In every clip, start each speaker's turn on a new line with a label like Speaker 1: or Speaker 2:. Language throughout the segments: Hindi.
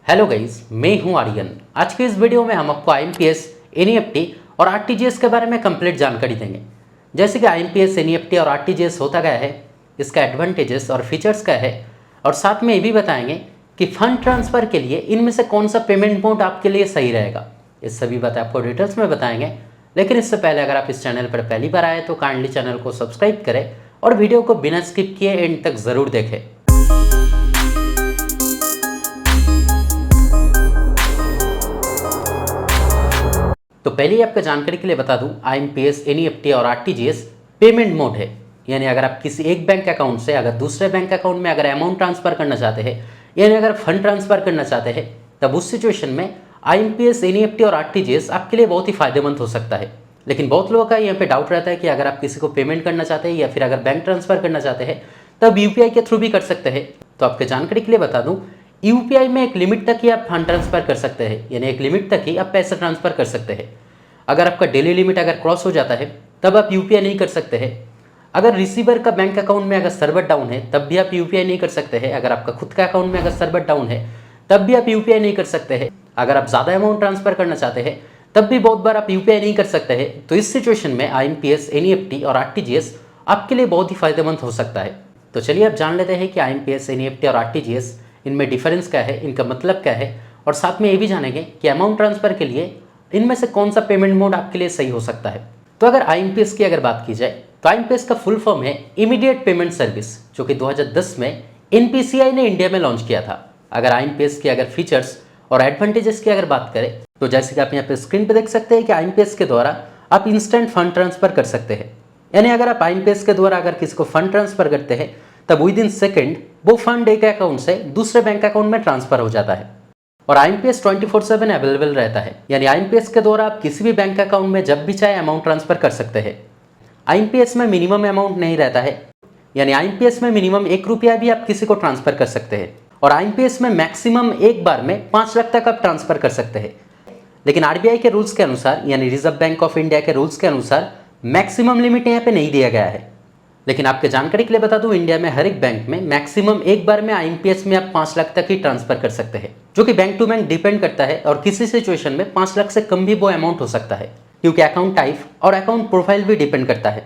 Speaker 1: हेलो गाइस, मैं हूं आर्यन। आज के इस वीडियो में हम आपको आईएमपीएस, एनईएफटी और आरटीजीएस के बारे में कंप्लीट जानकारी देंगे। जैसे कि आईएमपीएस, एनईएफटी और आरटीजीएस होता क्या है, इसका एडवांटेजेस और फीचर्स क्या है, और साथ में ये भी बताएंगे कि फंड ट्रांसफ़र के लिए इनमें से कौन सा पेमेंट मोड आपके लिए सही रहेगा। इस सभी बातें आपको डिटेल्स में बताएंगे। लेकिन इससे पहले अगर आप इस चैनल पर पहली बार आए तो काइंडली चैनल को सब्सक्राइब करें और वीडियो को बिना स्किप किए एंड तक ज़रूर देखें। तो पहले ही आपका जानकारी के लिए बता दूं, आईएमपीएस, एनईएफटी और आरटीजीएस पेमेंट मोड है। यानी अगर आप किसी एक बैंक अकाउंट से अगर दूसरे बैंक अकाउंट में अगर अमाउंट ट्रांसफ़र करना चाहते हैं, यानी अगर फंड ट्रांसफ़र करना चाहते हैं, तब उस सिचुएशन में आईएमपीएस, एनईएफटी और आरटीजीएस आपके लिए बहुत ही फायदेमंद हो सकता है। लेकिन बहुत लोगों का यहाँ पे डाउट रहता है कि अगर आप किसी को पेमेंट करना चाहते हैं या फिर अगर बैंक ट्रांसफ़र करना चाहते हैं तब यूपीआई के थ्रू भी कर सकते हैं। तो आपके जानकारी के लिए बता दूं, यूपीआई में एक लिमिट तक ही आप फंड ट्रांसफ़र कर सकते हैं, यानी एक लिमिट तक ही आप पैसा ट्रांसफ़र कर सकते हैं। अगर आपका डेली लिमिट अगर क्रॉस हो जाता है तब आप यूपीआई नहीं कर सकते हैं। अगर रिसीवर का बैंक अकाउंट में अगर सर्वर डाउन है तब भी आप यूपीआई नहीं कर सकते हैं। अगर आपका खुद का अकाउंट में अगर सर्वर डाउन है तब भी आप यूपीआई नहीं कर सकते हैं। अगर आप ज़्यादा अमाउंट ट्रांसफ़र करना चाहते हैं तब भी बहुत बार आप यूपीआई नहीं कर सकते हैं। तो इस सिचुएशन में आईएमपीएस, एनईएफटी और आरटीजीएस आपके लिए बहुत ही फायदेमंद हो सकता है। तो चलिए अब जान लेते हैं कि आईएमपीएस, एनईएफटी और आरटीजीएस इनमें डिफरेंस क्या है, इनका मतलब क्या है, और साथ में ये भी जानेंगे कि अमाउंट ट्रांसफ़र के लिए इनमें से कौन सा पेमेंट मोड आपके लिए सही हो सकता है। तो अगर आईएमपीएस की अगर बात की जाए तो आईएमपीएस का फुल फॉर्म है इमीडिएट पेमेंट सर्विस, जो कि 2010 में एनपीसीआई ने इंडिया में लॉन्च किया था। अगर आईएमपीएस की अगर फीचर्स और एडवांटेजेस की अगर बात करें तो जैसे कि आप यहाँ पे स्क्रीन पे देख सकते हैं कि आईएमपीएस के द्वारा आप इंस्टेंट फंड ट्रांसफ़र कर सकते हैं। यानी अगर आप आईएमपीएस के द्वारा अगर किसी को फंड ट्रांसफ़र करते हैं तब विद इन सेकेंड वो फंड एक अकाउंट से दूसरे बैंक अकाउंट में ट्रांसफ़र हो जाता है। और आईएमपीएस 24/7 अवेलेबल रहता है। यानी आईएमपीएस के द्वारा आप किसी भी बैंक अकाउंट में जब भी चाहे अमाउंट ट्रांसफ़र कर सकते हैं। आईएमपीएस में मिनिमम अमाउंट नहीं रहता है, यानी आईएमपीएस में मिनिमम 1 रुपया भी आप किसी को ट्रांसफ़र कर सकते हैं। और आईएमपीएस में मैक्सिमम एक बार में 5 लाख तक आप ट्रांसफ़र कर सकते हैं। लेकिन आरबीआई के रूल्स के अनुसार, यानी रिजर्व बैंक ऑफ इंडिया के रूल्स के अनुसार मैक्सिमम लिमिट यहाँ पे नहीं दिया गया है। लेकिन आपके जानकारी के लिए बता दूं, इंडिया में हर एक बैंक में मैक्सिमम एक बार में आईएमपीएस में आप 5 लाख तक ही ट्रांसफ़र कर सकते हैं, जो कि बैंक टू बैंक डिपेंड करता है। और किसी सिचुएशन में 5 लाख से कम भी वो अमाउंट हो सकता है, क्योंकि अकाउंट टाइप और अकाउंट प्रोफाइल भी डिपेंड करता है।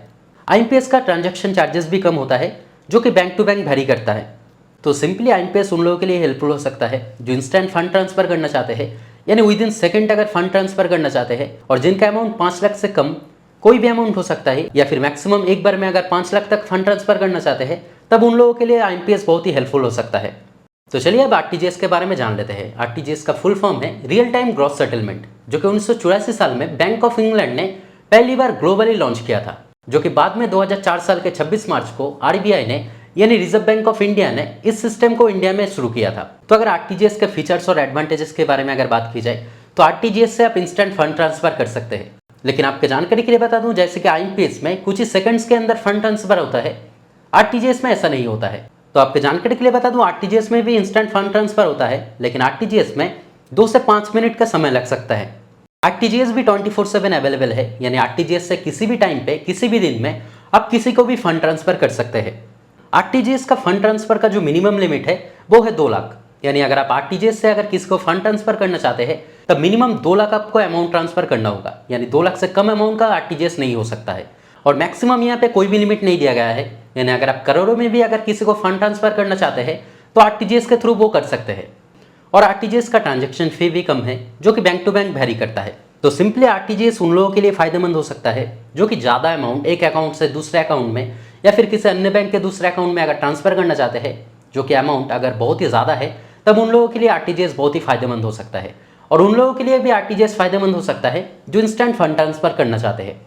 Speaker 1: आईएमपीएस का ट्रांजैक्शन चार्जेस भी कम होता है, जो कि बैंक टू बैंक वेरी करता है। तो सिंपली आईएमपीएस उन लोगों के लिए हेल्पफुल हो सकता है जो इंस्टेंट फंड ट्रांसफ़र करना चाहते हैं, यानी विद इन सेकेंड अगर फंड ट्रांसफ़र करना चाहते हैं, और जिनका अमाउंट 5 लाख से कम कोई भी अमाउंट हो सकता है, या फिर मैक्सिमम एक बार में अगर 5 लाख तक फंड ट्रांसफ़र करना चाहते हैं, तब उन लोगों के लिए आईएमपीएस बहुत ही हेल्पफुल हो सकता है। तो चलिए अब आरटीजीएस के बारे में जान लेते हैं। आरटीजीएस का फुल फॉर्म है रियल टाइम ग्रॉस सेटलमेंट, जो कि 1984 साल में बैंक ऑफ इंग्लैंड ने पहली बार ग्लोबली लॉन्च किया था, जो कि बाद में 2004 साल के 26 मार्च को आरबीआई ने, यानी रिजर्व बैंक ऑफ इंडिया ने, इस सिस्टम को इंडिया में शुरू किया था। तो अगर आरटीजीएस के फीचर्स और एडवांटेजेस के बारे में अगर बात की जाए तो आरटीजीएस से आप इंस्टेंट फंड ट्रांसफ़र कर सकते हैं। लेकिन आपके जानकारी के लिए बता दूं, जैसे कि आईएमपीएस में कुछ ही सेकंड्स के अंदर फंड ट्रांसफर होता है, आरटीजीएस में ऐसा नहीं होता है। तो आपके जानकारी के लिए बता दूं, आरटीजीएस में भी इंस्टेंट फंड ट्रांसफर होता है, लेकिन आरटीजीएस में 2 से 5 मिनट का समय लग सकता है। आरटीजीएस भी 24/7 अवेलेबल है, यानी आरटीजीएस से किसी भी टाइम पे, किसी भी दिन में आप किसी को भी फंड ट्रांसफर कर सकते हैं। आरटीजीएस का फंड ट्रांसफर का जो मिनिमम लिमिट है वो है 2 लाख। यानी अगर आप आरटीजीएस से अगर किसी को फंड ट्रांसफर करना चाहते हैं तब मिनिमम 2 लाख आपको अमाउंट ट्रांसफर करना होगा, यानी 2 लाख से कम अमाउंट का आरटीजीएस नहीं हो सकता है। और मैक्सिमम यहाँ पे कोई भी लिमिट नहीं दिया गया है, यानी अगर आप करोड़ों में भी अगर किसी को फंड ट्रांसफर करना चाहते हैं तो आरटीजीएस के थ्रू वो कर सकते हैं। और आरटीजीएस का ट्रांजेक्शन फी भी कम है, जो कि बैंक टू बैंक वेरी करता है। तो सिंपली आरटीजीएस उन लोगों के लिए फायदेमंद हो सकता है जो कि ज़्यादा अमाउंट एक अकाउंट से दूसरे अकाउंट में या फिर किसी अन्य बैंक के दूसरे अकाउंट में अगर ट्रांसफर करना चाहते हैं, जो कि अमाउंट अगर बहुत ही ज़्यादा है, तब उन लोगों के लिए आरटीजीएस बहुत ही फायदेमंद हो सकता है। और उन लोगों के लिए भी आरटीजीएस फायदेमंद हो सकता है जो इंस्टेंट फंड ट्रांसफर करना चाहते हैं।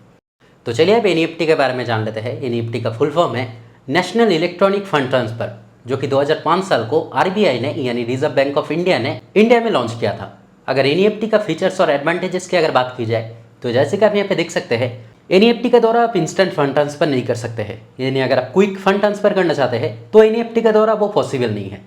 Speaker 1: तो चलिए अब एनईएफटी के बारे में जान लेते हैं। एनईएफटी का फुल फॉर्म है नेशनल इलेक्ट्रॉनिक फंड ट्रांसफर, जो कि 2005 साल को आरबीआई ने, यानी रिजर्व बैंक ऑफ इंडिया ने, इंडिया में लॉन्च किया था। अगर एनईएफटी का फीचर्स और एडवांटेजेस की अगर बात की जाए तो जैसे कि आप यहाँ पे देख सकते हैं, एनईएफटी के द्वारा आप इंस्टेंट फंड ट्रांसफर नहीं कर सकते हैं। यानी अगर आप क्विक फंड ट्रांसफर करना चाहते हैं तो एनईएफटी के द्वारा वो पॉसिबल नहीं है।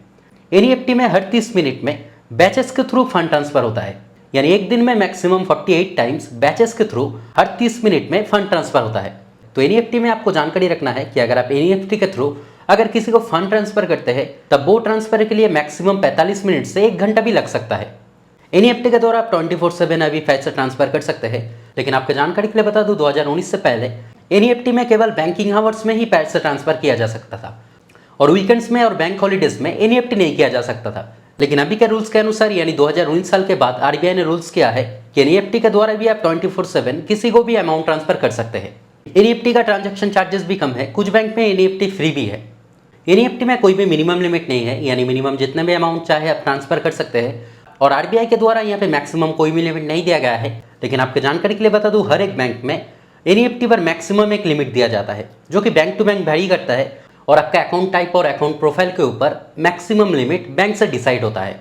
Speaker 1: एनईएफटी में हर 30 मिनट में बैचेस के थ्रू फंड ट्रांसफर होता है, यानी एक दिन में मैक्सिमम 48 टाइम्स बैचेस के थ्रू हर 30 मिनट में फंड ट्रांसफर होता है। तो एनईएफटी में आपको जानकारी रखना है कि अगर आप एनईएफटी के थ्रू अगर किसी को फंड ट्रांसफर करते हैं तब वो ट्रांसफर के लिए मैक्सिमम 45 मिनट से 1 घंटा भी लग सकता है। एनईएफटी के द्वारा आप 24/7 अभी पैसे ट्रांसफर कर सकते हैं, लेकिन आपके जानकारी के लिए बता दूं 2019 से पहले एनईएफटी में केवल बैंकिंग आवर्स में ही पैसे ट्रांसफर किया जा सकता था और वीकेंड्स में और बैंक हॉलीडेज में एनईएफटी नहीं किया जा सकता था। लेकिन अभी के रूल्स के अनुसार यानी 2019 साल के बाद आरबीआई ने रूल्स किया है कि एनईएफटी के द्वारा भी आप 24/7 किसी को भी अमाउंट ट्रांसफर कर सकते हैं। एनईएफटी का ट्रांजैक्शन चार्जेस भी कम है, कुछ बैंक में एनईएफटी फ्री भी है। एनईएफटी में कोई भी मिनिमम लिमिट नहीं है, यानी मिनिमम जितने भी अमाउंट चाहे आप ट्रांसफर कर सकते हैं और आरबीआई के द्वारा यहाँ पे मैक्सिमम कोई भी लिमिट नहीं दिया गया है। लेकिन आपके जानकारी के लिए बता दूं हर एक बैंक में एनईएफटी पर मैक्सिमम एक लिमिट दिया जाता है जो कि बैंक टू बैंक वैरी करता है और आपका अकाउंट टाइप और अकाउंट प्रोफाइल के ऊपर मैक्सिमम लिमिट बैंक से डिसाइड होता है।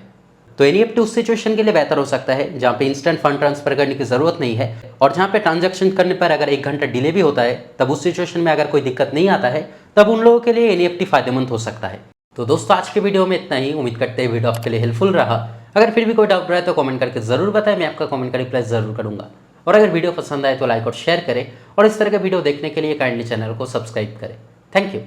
Speaker 1: तो एनईएफटी उस सिचुएशन के लिए बेहतर हो सकता है जहाँ पे इंस्टेंट फंड ट्रांसफर करने की जरूरत नहीं है और जहाँ पे ट्रांजैक्शन करने पर अगर 1 घंटा डिले भी होता है तब उस सिचुएशन में अगर कोई दिक्कत नहीं आता है तब उन लोगों के लिए एनईएफटी फायदेमंद हो सकता है। तो दोस्तों आज के वीडियो में इतना ही। उम्मीद करते हैं वीडियो आपके लिए हेल्पफुल रहा। अगर फिर भी कोई डाउट रहा है तो कमेंट करके जरूर बताएं, मैं आपका कमेंट का रिप्लाई जरूर करूंगा। और अगर वीडियो पसंद आए तो लाइक और शेयर करें और इस तरह के वीडियो देखने के लिए काइंडली चैनल को सब्सक्राइब करें। Thank you.